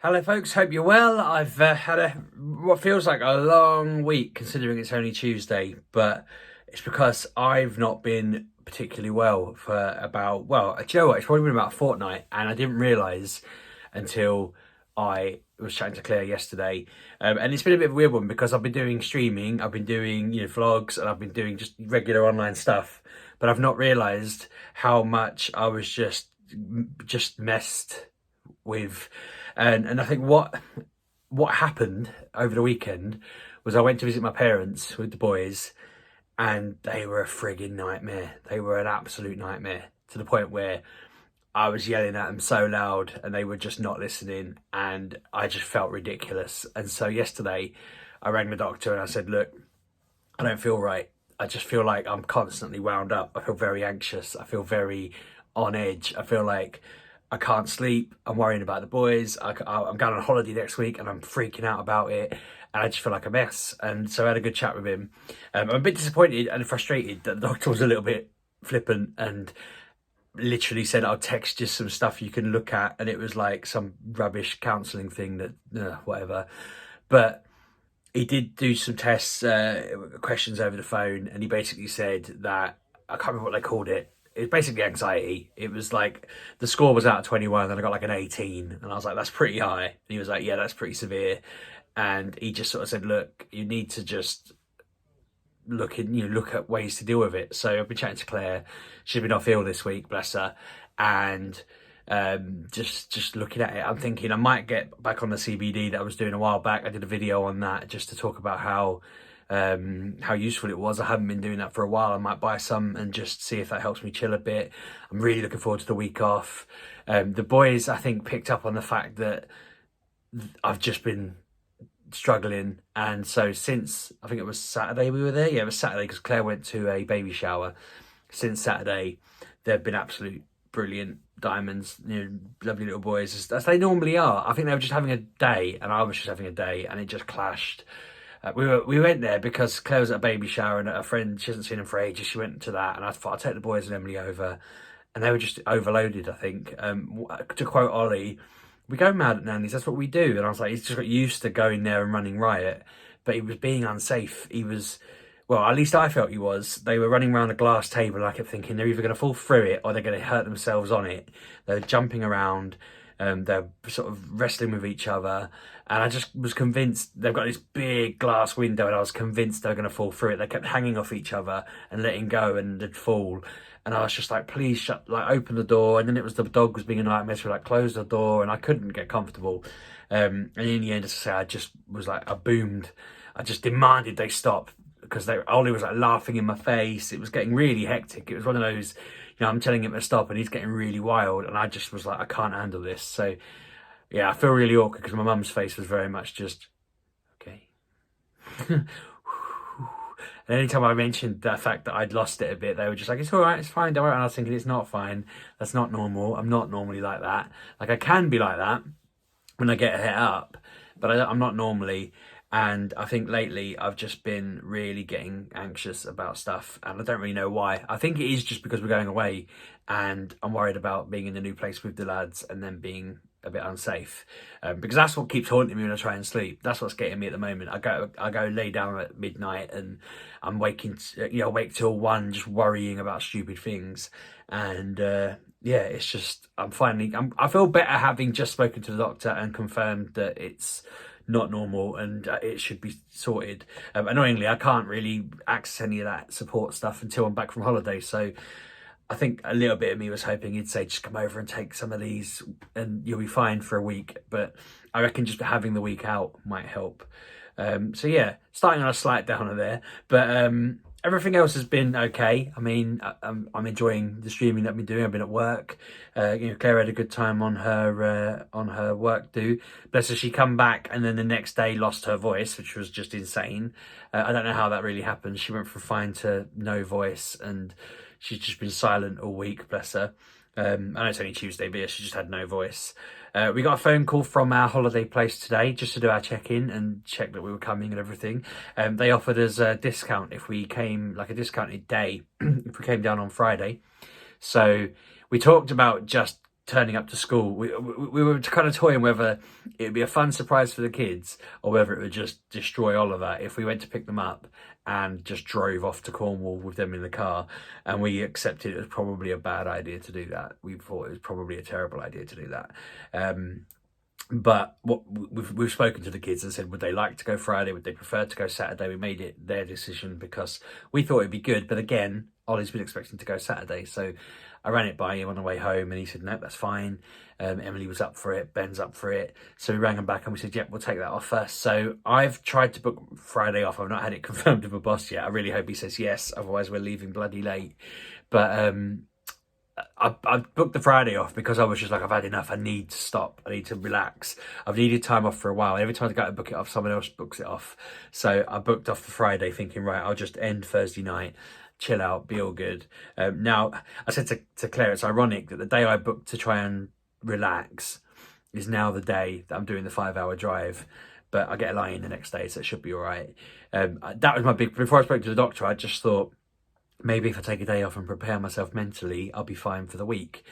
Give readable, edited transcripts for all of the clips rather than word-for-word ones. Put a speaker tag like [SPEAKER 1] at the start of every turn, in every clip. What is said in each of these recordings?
[SPEAKER 1] Hello folks, hope you're well. I've had what feels like a long week considering it's only Tuesday, but it's because I've not been particularly well for about, do you know what, it's probably been about a fortnight, and I didn't realise until I was chatting to Claire yesterday. And it's been a bit of a weird one because I've been doing streaming, I've been doing vlogs, and I've been doing just regular online stuff, but I've not realised how much I was just messed with. And I think what happened over the weekend was I went to visit my parents with the boys, and they were a frigging nightmare. They were an absolute nightmare, to the point where I was yelling at them so loud and they were just not listening, and I just felt ridiculous. And so yesterday I rang the doctor and I said, look, I don't feel right. I just feel like I'm constantly wound up. I feel very anxious. I feel very on edge. I feel like I can't sleep. I'm worrying about the boys. I'm going on holiday next week and I'm freaking out about it. And I just feel like a mess. And so I had a good chat with him. I'm a bit disappointed and frustrated that the doctor was a little bit flippant and literally said, I'll text you some stuff you can look at. And it was like some rubbish counselling thing that, whatever. But he did do some tests, questions over the phone. And he basically said that, I can't remember what they called it. It's basically anxiety. It was like the score was out of 21 and I got like an 18, and I was like, that's pretty high. And he was like, yeah, that's pretty severe. And he just sort of said, look, you need to just look at ways to deal with it. So I've been chatting to Claire. She's been off ill this week, bless her. And just looking at it, I'm thinking I might get back on the CBD that I was doing a while back. I did a video on that just to talk about how useful it was. I haven't been doing that for a while. I might buy some and just see if that helps me chill a bit. I'm really looking forward to the week off. The boys, I think, picked up on the fact that I've just been struggling, and so since I think it was Saturday we were there. Yeah, it was Saturday because Claire went to a baby shower. Since Saturday, they've been absolute brilliant diamonds, lovely little boys, as they normally are. I think they were just having a day, and I was just having a day, and it just clashed. We went there because Claire was at a baby shower, and a friend, she hasn't seen him for ages, she went to that, and I thought I'd take the boys and Emily over, and they were just overloaded, I think. To quote Ollie, we go mad at nannies, that's what we do. And I was like, he's just got used to going there and running riot, but he was being unsafe. He was, well, at least I felt he was. They were running around a glass table, and I kept thinking they're either going to fall through it or they're going to hurt themselves on it. They're jumping around. They're sort of wrestling with each other, and I just was convinced. They've got this big glass window, and I was convinced they were going to fall through it. They kept hanging off each other and letting go, and they'd fall. And I was just like, please open the door. And then it was the dog was being a nightmare, so close the door, and I couldn't get comfortable. And in the end, as I say, I just was like, I boomed. I just demanded they stop because Ollie was like laughing in my face. It was getting really hectic. It was one of those, I'm telling him to stop and he's getting really wild, and I just was like, I can't handle this. So yeah, I feel really awkward because my mum's face was very much just, okay. And anytime I mentioned the fact that I'd lost it a bit, they were just like, it's all right, it's fine, don't worry. And I was thinking, it's not fine. That's not normal. I'm not normally like that. Like, I can be like that when I get hit up, but I'm not normally. And I think lately I've just been really getting anxious about stuff, and I don't really know why. I think it is just because we're going away and I'm worried about being in a new place with the lads and then being a bit unsafe, because that's what keeps haunting me when I try and sleep. That's what's getting me at the moment. I go lay down at midnight and I'm waking, wake till 1 just worrying about stupid things. And yeah, it's just, I feel better having just spoken to the doctor and confirmed that it's not normal and it should be sorted. Annoyingly, I can't really access any of that support stuff until I'm back from holiday, so I think a little bit of me was hoping he'd say, just come over and take some of these and you'll be fine for a week. But I reckon just having the week out might help. So yeah, starting on a slight downer there. But everything else has been okay. I mean, I'm enjoying the streaming that I've been doing. I've been at work. Claire had a good time on her work do. Bless her, she come back and then the next day lost her voice, which was just insane. I don't know how that really happened. She went from fine to no voice, and she's just been silent all week, bless her. I know it's only Tuesday, but yeah, she just had no voice. We got a phone call from our holiday place today just to do our check-in and check that we were coming and everything. They offered us a discount if we came, like a discounted day, if we came down on Friday. So we talked about just turning up to school. We were kind of toying whether it would be a fun surprise for the kids or whether it would just destroy Oliver if we went to pick them up and just drove off to Cornwall with them in the car. And we accepted it was probably a bad idea to do that. We thought it was probably a terrible idea to do that. But we've spoken to the kids and said, would they like to go Friday? Would they prefer to go Saturday? We made it their decision because we thought it'd be good. But again, Ollie's been expecting to go Saturday. So I ran it by him on the way home and he said, nope, that's fine. Emily was up for it. Ben's up for it. So we rang him back and we said, yep, we'll take that off first. So I've tried to book Friday off. I've not had it confirmed with my boss yet. I really hope he says yes. Otherwise, we're leaving bloody late. But I booked the Friday off because I was just like, I've had enough. I need to stop. I need to relax. I've needed time off for a while. Every time I go to book it off, someone else books it off. So I booked off the Friday thinking, right, I'll just end Thursday night, chill out, be all good. Now, I said to Claire, it's ironic that the day I booked to try and relax is now the day that I'm doing the 5-hour drive. But I get a lie-in the next day, so it should be all right. That was my big... Before I spoke to the doctor, I just thought, maybe if I take a day off and prepare myself mentally, I'll be fine for the week.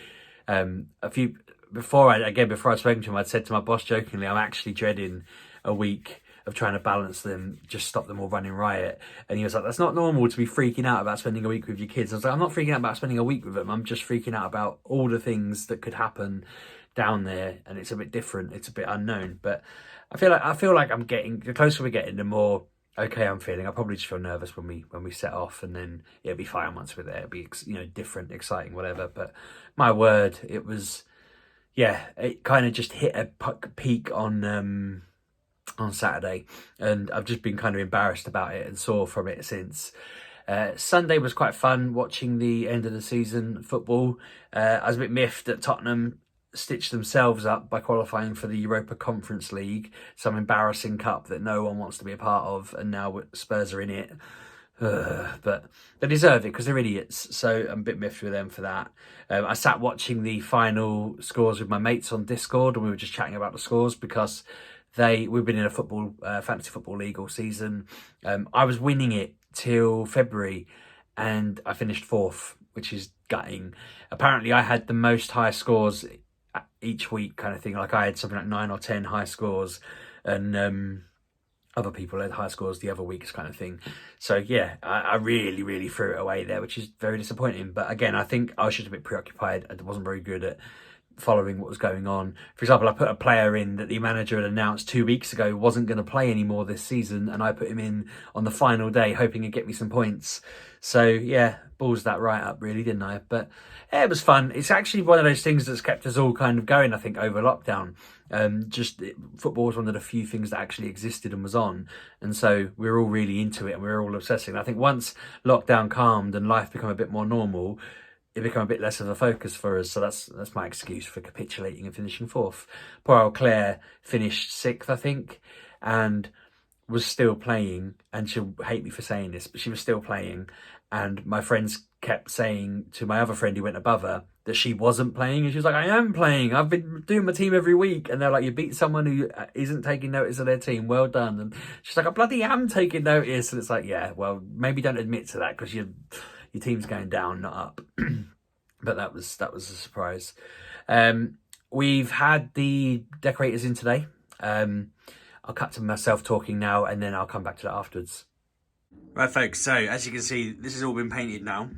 [SPEAKER 1] Before I'd spoken to him, I'd said to my boss jokingly, I'm actually dreading a week of trying to balance them, just stop them all running riot. And he was like, that's not normal to be freaking out about spending a week with your kids. I was like, I'm not freaking out about spending a week with them. I'm just freaking out about all the things that could happen down there. And it's a bit different. It's a bit unknown. But I feel like I'm getting, the closer we're getting, the more okay I'm feeling. I probably just feel nervous when we set off, and then it'll be fine once we're there. It'll be, different, exciting, whatever. But my word, it was, it kind of just hit a peak on Saturday, and I've just been kind of embarrassed about it and sore from it since. Sunday was quite fun watching the end of the season football. I was a bit miffed that Tottenham stitched themselves up by qualifying for the Europa Conference League, some embarrassing cup that no one wants to be a part of, and now Spurs are in it. But they deserve it because they're idiots, so I'm a bit miffed with them for that. I sat watching the final scores with my mates on Discord, and we were just chatting about the scores because we've been in a fantasy football league all season. I was winning it till February and I finished 4th, which is gutting. Apparently I had the most high scores each week kind of thing. Like I had something like 9 or 10 high scores, and other people had high scores the other weeks kind of thing. So yeah, I really, really threw it away there, which is very disappointing. But again, I think I was just a bit preoccupied. I wasn't very good at following what was going on. For example, I put a player in that the manager had announced 2 weeks ago wasn't going to play anymore this season, and I put him in on the final day hoping he'd get me some points. So yeah, balls that right up really, didn't I? But yeah, it was fun. It's actually one of those things that's kept us all kind of going, I think, over lockdown. Football was one of the few things that actually existed and was on, and so we were all really into it and we were all obsessing. I think once lockdown calmed and life became a bit more normal, it became a bit less of a focus for us. So that's my excuse for capitulating and finishing 4th. Poor old Claire finished 6th, I think, and was still playing. And she'll hate me for saying this, but she was still playing. And my friends kept saying to my other friend who went above her that she wasn't playing. And she was like, I am playing. I've been doing my team every week. And they're like, you beat someone who isn't taking notice of their team. Well done. And she's like, I bloody am taking notice. And it's like, yeah, well, maybe don't admit to that because your team's going down, not up. But that was a surprise. We've had the decorators in today. I'll cut to myself talking now, and then I'll come back to that afterwards. Right, folks, so as you can see, this has all been painted now.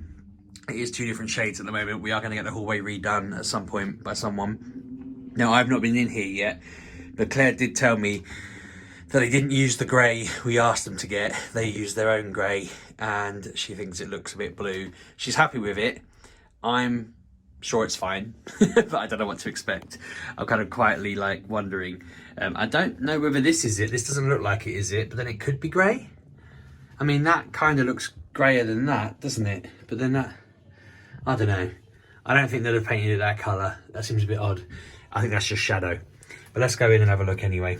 [SPEAKER 1] It is 2 different shades at the moment. We are going to get the hallway redone at some point by someone. Now, I've not been in here yet, but Claire did tell me that they didn't use the grey we asked them to get. They used their own grey, and she thinks it looks a bit blue. She's happy with it. I'm sure it's fine, but I don't know what to expect. I'm kind of quietly wondering. I don't know whether this is it. This doesn't look like it is it, but then it could be grey. I mean, that kind of looks greyer than that, doesn't it? But then that, I don't know. I don't think they'd have painted it that colour. That seems a bit odd. I think that's just shadow. But let's go in and have a look anyway.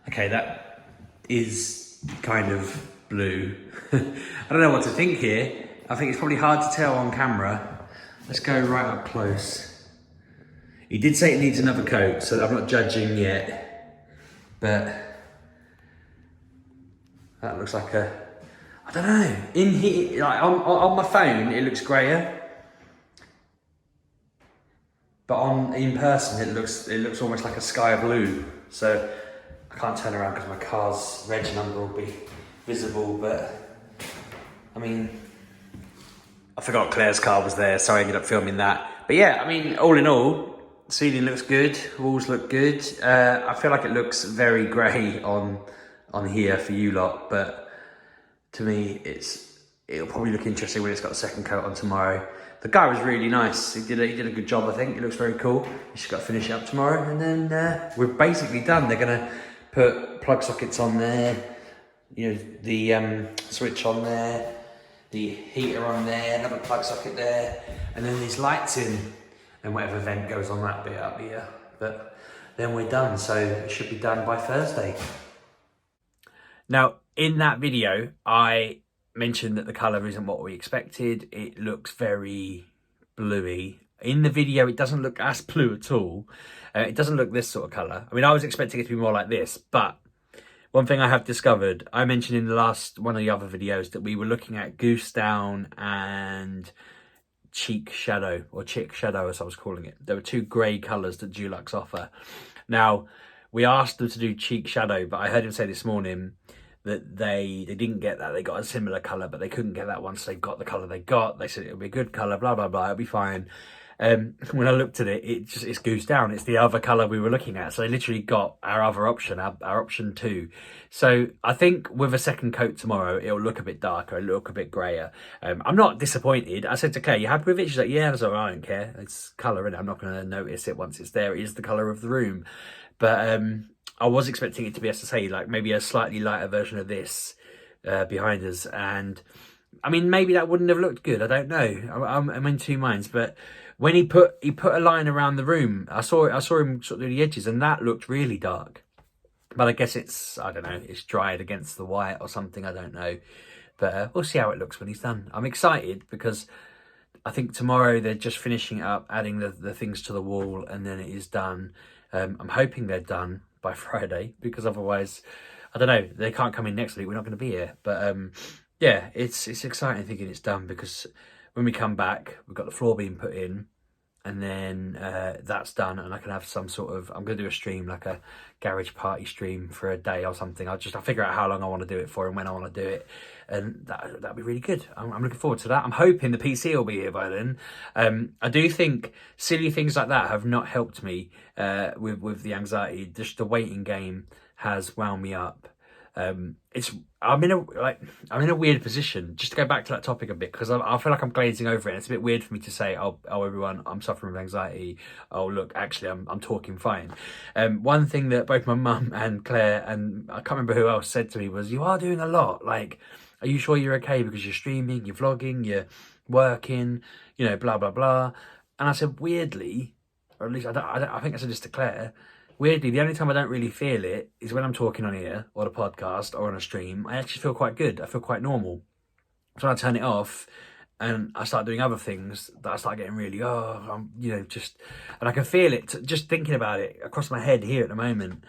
[SPEAKER 1] Okay, that is kind of blue. I don't know what to think here. I think it's probably hard to tell on camera. Let's go right up close. He did say it needs another coat, so I'm not judging yet. But that looks like I don't know. In here, on my phone, it looks greyer. but in person it looks almost like a sky blue. So I can't turn around because my car's reg number will be visible, but I mean, I forgot Claire's car was there, so I ended up filming that. But yeah, I mean, all in all, the ceiling looks good, walls look good. I feel like it looks very grey on here for you lot, but to me, it'll probably look interesting when it's got the second coat on tomorrow. The guy was really nice. He did a good job, I think. It looks very cool. He's just got to finish it up tomorrow, and then we're basically done. They're gonna put plug sockets on there, you know, the switch on there, the heater on there, another plug socket there, and then these lights in, and whatever vent goes on that bit up here. But then we're done, so it should be done by Thursday. Now, in that video, I mentioned that the colour isn't what we expected. It looks very bluey. In the video, it doesn't look as blue at all. It doesn't look this sort of colour. I mean, I was expecting it to be more like this, but one thing I have discovered, I mentioned in the last one of the other videos that we were looking at Goose Down and Cheek Shadow, or Chick Shadow as I was calling it. There were two grey colours that Dulux offer. Now, we asked them to do Cheek Shadow, but I heard him say this morning that they didn't get that. They got a similar colour, but they couldn't get that once they got the colour they got. They said it'll be a good colour, blah, blah, blah, it'll be fine. When I looked at it, it's Goose Down. It's the other colour we were looking at. So they literally got our other option, our option 2. So I think with a second coat tomorrow, it'll look a bit darker, it'll look a bit greyer. I'm not disappointed. I said to Claire, you happy with it? She's like, yeah. I was like, I don't care. It's colour, innit? I'm not going to notice it once it's there. It is the colour of the room. But I was expecting it to be, as I say, like maybe a slightly lighter version of this behind us. And I mean, maybe that wouldn't have looked good. I don't know. I'm in two minds. But when he put a line around the room, I saw him sort of do the edges, and that looked really dark. But I guess I don't know, it's dried against the white or something. I don't know. But we'll see how it looks when he's done. I'm excited because I think tomorrow they're just finishing it up, adding the things to the wall, and then it is done. I'm hoping they're done by Friday, because otherwise, I don't know, they can't come in next week. We're not going to be here. But yeah, it's exciting thinking it's done, because when we come back, we've got the floor being put in, and then that's done, and I can have some sort of, I'm going to do a stream, like a garage party stream for a day or something. I'll figure out how long I want to do it for and when I want to do it, and that'll be really good. I'm looking forward to that. I'm hoping the PC will be here by then. I do think silly things like that have not helped me with the anxiety. Just the waiting game has wound me up. I'm in a weird position, just to go back to that topic a bit, because I feel like I'm glazing over it, and it's a bit weird for me to say, oh everyone, I'm suffering with anxiety. Oh look, actually I'm talking fine. One thing that both my mum and Claire, and I can't remember who else, said to me was, you are doing a lot, like, are you sure you're okay, because you're streaming, you're vlogging, you're working, you know, blah blah blah. And I said, weirdly, or at least I think I said this to Claire, weirdly, the only time I don't really feel it is when I'm talking on here, or the podcast, or on a stream. I actually feel quite good. I feel quite normal. So when I turn it off and I start doing other things, that I start getting really, and I can feel it, just thinking about it across my head here at the moment.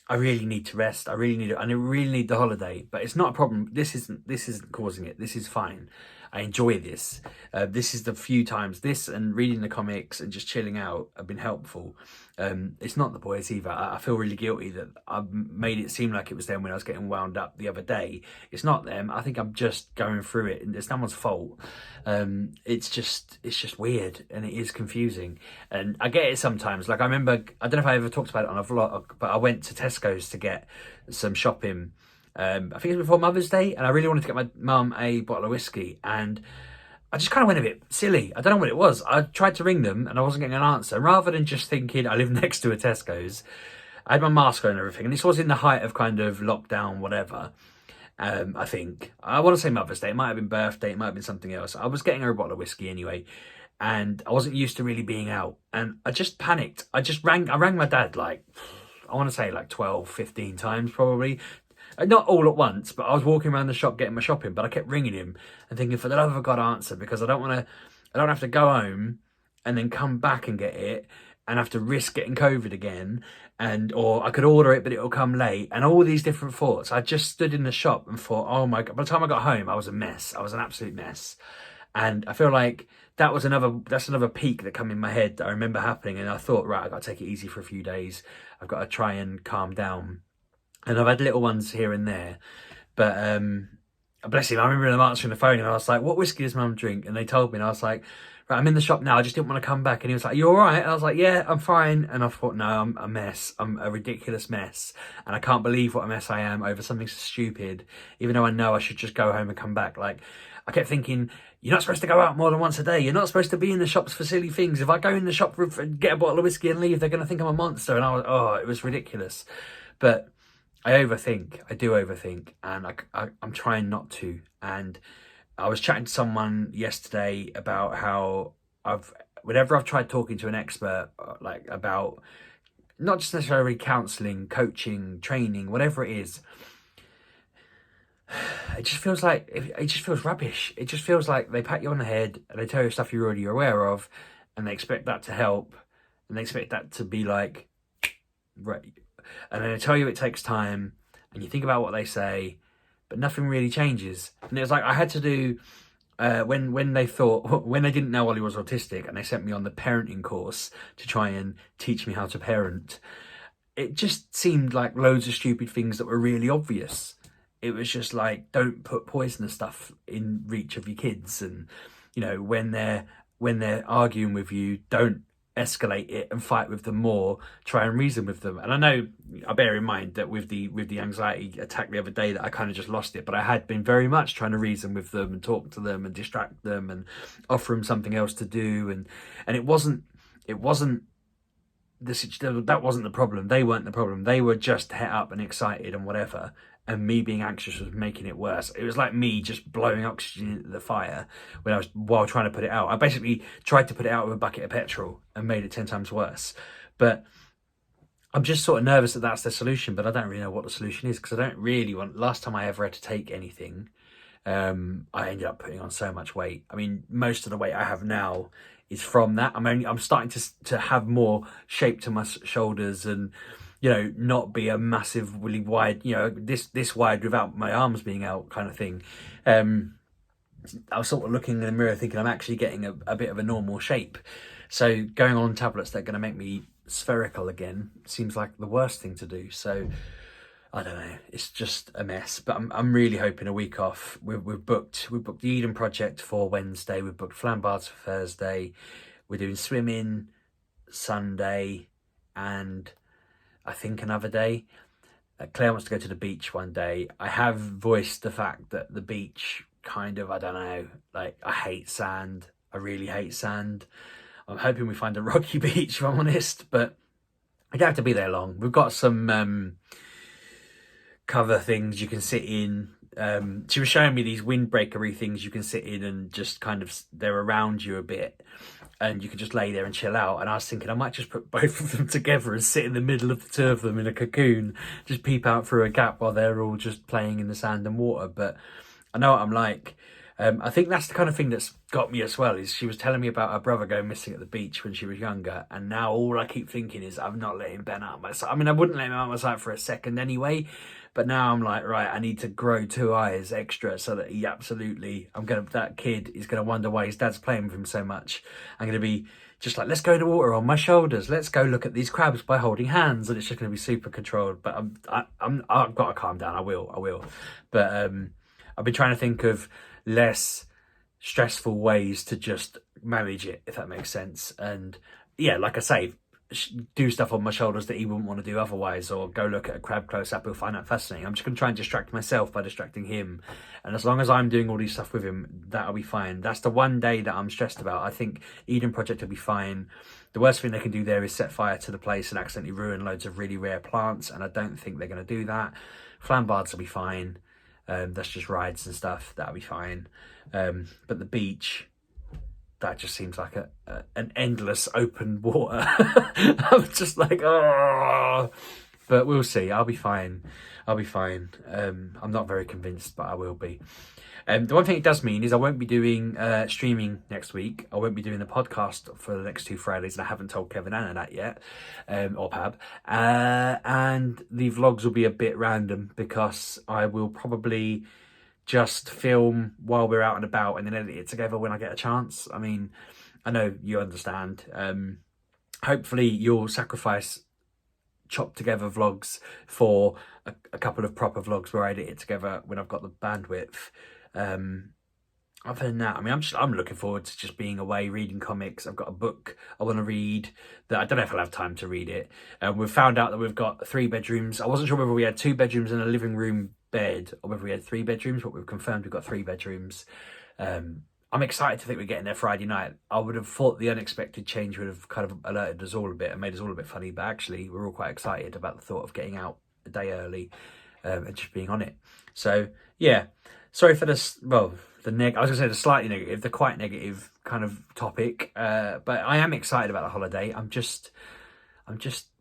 [SPEAKER 1] I really need to rest. I really need the holiday, but it's not a problem. This isn't causing it. This is fine. I enjoy this. This is the few times this and reading the comics and just chilling out have been helpful. It's not the boys either. I feel really guilty that I've made it seem like it was them when I was getting wound up the other day. It's not them. I think I'm just going through it, and it's no one's fault. It's just weird, and it is confusing. And I get it sometimes. Like, I remember, I don't know if I ever talked about it on a vlog, but I went to Tesco's to get some shopping. I think it was before Mother's Day, and I really wanted to get my mum a bottle of whiskey, and I just kind of went a bit silly. I don't know what it was. I tried to ring them and I wasn't getting an answer. Rather than just thinking I live next to a Tesco's, I had my mask on and everything, and this was in the height of kind of lockdown, whatever. I think, I want to say Mother's Day, it might have been birthday, it might have been something else. I was getting her a bottle of whiskey anyway, and I wasn't used to really being out, and I just panicked. I rang my dad, like, I want to say like 12, 15 times probably. Not all at once, but I was walking around the shop getting my shopping, but I kept ringing him and thinking, for the love of God, answer, because I don't have to go home and then come back and get it and have to risk getting COVID again, or I could order it but it'll come late, and all these different thoughts. I just stood in the shop and thought, oh my God. By the time I got home, I was a mess. I was an absolute mess. And I feel like that's another peak that come in my head that I remember happening. And I thought, right, I've got to take it easy for a few days. I've got to try and calm down. And I've had little ones here and there. But bless him, I remember them answering the phone and I was like, what whiskey does mum drink? And they told me and I was like, right, I'm in the shop now. I just didn't want to come back. And he was like, you all right? And I was like, yeah, I'm fine. And I thought, no, I'm a mess. I'm a ridiculous mess. And I can't believe what a mess I am over something so stupid, even though I know I should just go home and come back. Like, I kept thinking, you're not supposed to go out more than once a day. You're not supposed to be in the shops for silly things. If I go in the shop and get a bottle of whiskey and leave, they're going to think I'm a monster. And it was ridiculous. But I do overthink, and I'm trying not to. And I was chatting to someone yesterday about how whenever I've tried talking to an expert, like about not just necessarily counselling, coaching, training, whatever it is, it just feels rubbish. It just feels like they pat you on the head and they tell you stuff you're already aware of, and they expect that to help, and they expect that to be like, right. And then they tell you it takes time, and you think about what they say, but nothing really changes. And it was like I had to do when they didn't know Ollie was autistic, and they sent me on the parenting course to try and teach me how to parent. It just seemed like loads of stupid things that were really obvious. It was just like, don't put poisonous stuff in reach of your kids, and when they're arguing with you, don't escalate it and fight with them more. Try and reason with them. And I bear in mind that with the anxiety attack the other day, that I kind of just lost it, but I had been very much trying to reason with them and talk to them and distract them and offer them something else to do, and it wasn't that wasn't the problem. They weren't the problem. They were just het up and excited and whatever, and me being anxious was making it worse. It was like me just blowing oxygen into the fire while trying to put it out. I basically tried to put it out with a bucket of petrol and made it 10 times worse. But I'm just sort of nervous that that's the solution, but I don't really know what the solution is, because I don't really want... Last time I ever had to take anything, I ended up putting on so much weight. I mean, most of the weight I have now is from that. I'm starting to have more shape to my shoulders, and not be a massive, really wide, this wide without my arms being out kind of thing. I was sort of looking in the mirror thinking I'm actually getting a bit of a normal shape. So going on tablets that are going to make me spherical again seems like the worst thing to do. So I don't know, it's just a mess. But I'm really hoping a week off. We've booked the Eden Project for Wednesday. We've booked Flambards for Thursday. We're doing swimming Sunday, and I think another day. Claire wants to go to the beach one day. I have voiced the fact that the beach kind of, I don't know, like, I hate sand. I really hate sand. I'm hoping we find a rocky beach, if I'm honest, but I don't have to be there long. We've got some cover things you can sit in. She was showing me these windbreakery things you can sit in, and just kind of, they're around you a bit, and you can just lay there and chill out. And I was thinking I might just put both of them together and sit in the middle of the two of them in a cocoon, just peep out through a gap while they're all just playing in the sand and water. But I know what I'm like. I think that's the kind of thing that's got me as well, is she was telling me about her brother going missing at the beach when she was younger, and now all I keep thinking is I'm not letting Ben out of my sight. I mean, I wouldn't let him out of my sight for a second anyway, but now I'm like, right, I need to grow 2 eyes extra so that that kid is gonna wonder why his dad's playing with him so much. I'm gonna be just like, let's go in the water on my shoulders, let's go look at these crabs by holding hands, and it's just gonna be super controlled. But I've got to calm down. I will. But I've been trying to think of less stressful ways to just manage it, if that makes sense. And yeah, like I say, do stuff on my shoulders that he wouldn't want to do otherwise, or go look at a crab close up. He'll find that fascinating. I'm just going to try and distract myself by distracting him, and as long as I'm doing all these stuff with him, that'll be fine. That's the one day that I'm stressed about. I think Eden Project will be fine. The worst thing they can do there is set fire to the place and accidentally ruin loads of really rare plants, and I don't think they're going to do that. Flambards will be fine. That's just rides and stuff. That'll be fine. But the beach, that just seems like an endless open water. I'm just like, oh. But we'll see. I'll be fine. I'm not very convinced, but I will be. The one thing it does mean is I won't be doing streaming next week. I won't be doing the podcast for the next 2 Fridays, and I haven't told Kevin Anna that yet, or Pab. And the vlogs will be a bit random, because I will probably just film while we're out and about and then edit it together when I get a chance. I mean, I know you understand. Hopefully you'll sacrifice chopped together vlogs for a couple of proper vlogs where I edit it together when I've got the bandwidth. Other than that, I mean, I'm looking forward to just being away, reading comics. I've got a book I want to read that I don't know if I'll have time to read it. We've found out that we've got 3 bedrooms. I wasn't sure whether we had 2 bedrooms and a living room bed or whether we had 3 bedrooms, but we've confirmed we've got 3 bedrooms. I'm excited to think we're getting there Friday night. I would have thought the unexpected change would have kind of alerted us all a bit and made us all a bit funny, but actually we're all quite excited about the thought of getting out a day early and just being on it. So yeah, sorry for this. Well, I was gonna say the slightly negative, the quite negative kind of topic, but I am excited about the holiday. I'm just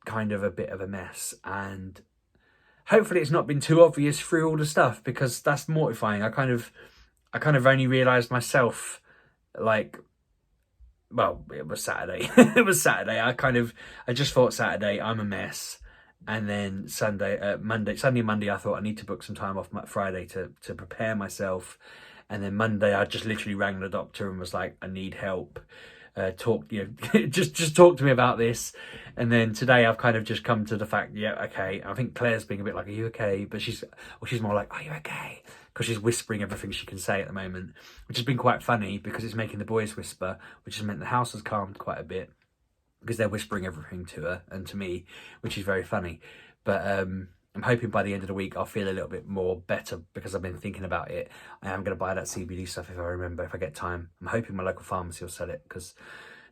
[SPEAKER 1] kind of a bit of a mess, and hopefully it's not been too obvious through all the stuff, because that's mortifying. I kind of only realised myself, like, well, it was Saturday. It was Saturday. I just thought Saturday, I'm a mess. And then Sunday and Monday, I thought I need to book some time off Friday to prepare myself. And then Monday, I just literally rang the doctor and was like, I need help. Just talk to me about this. And then today I've kind of just come to the fact, yeah, okay. I think Claire's being a bit like, are you okay? But she's more like, are you okay? Because she's whispering everything she can say at the moment, which has been quite funny because it's making the boys whisper, which has meant the house has calmed quite a bit because they're whispering everything to her and to me, which is very funny. But I'm hoping by the end of the week I'll feel a little bit more better because I've been thinking about it. I am going to buy that CBD stuff if I get time. I'm hoping my local pharmacy will sell it because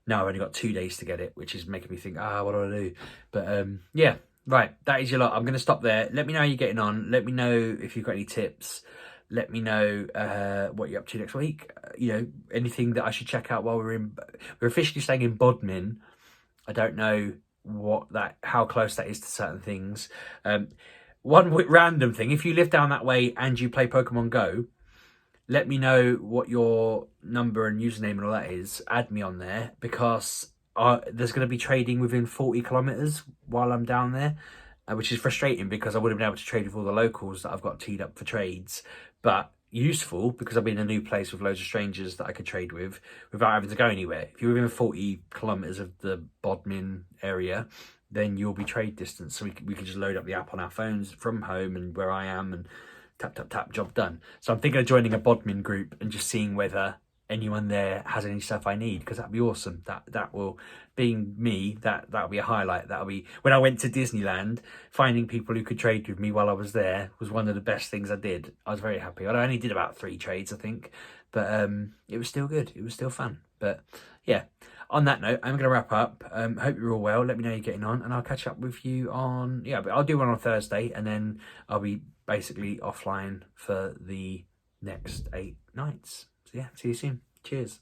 [SPEAKER 1] now I've only got 2 days to get it, which is making me think, what do I do? But yeah, right, that is your lot. I'm going to stop there. Let me know how you're getting on. Let me know if you've got any tips. Let me know what you're up to next week. Anything that I should check out while we're officially staying in Bodmin. I don't know how close that is to certain things. One random thing, if you live down that way and you play Pokemon Go, let me know what your number and username and all that is. Add me on there because there's going to be trading within 40 kilometers while I'm down there, which is frustrating because I would have been able to trade with all the locals that I've got teed up for trades, but useful because I'll be in a new place with loads of strangers that I could trade with without having to go anywhere. If you're within 40 kilometers of the Bodmin area, then you'll be trade distance. So we can just load up the app on our phones from home and where I am and tap, tap, tap, job done. So I'm thinking of joining a Bodmin group and just seeing whether anyone there has any stuff I need, because that'd be awesome. That will, being me, that'll be a highlight. That'll be, when I went to Disneyland, finding people who could trade with me while I was there was one of the best things I did. I was very happy. I only did about 3 trades, I think, but it was still good. It was still fun. But yeah, on that note, I'm going to wrap up. Hope you're all well. Let me know how you're getting on, and I'll catch up with you on, but I'll do one on Thursday, and then I'll be basically offline for the next 8 nights. So yeah, see you soon. Cheers.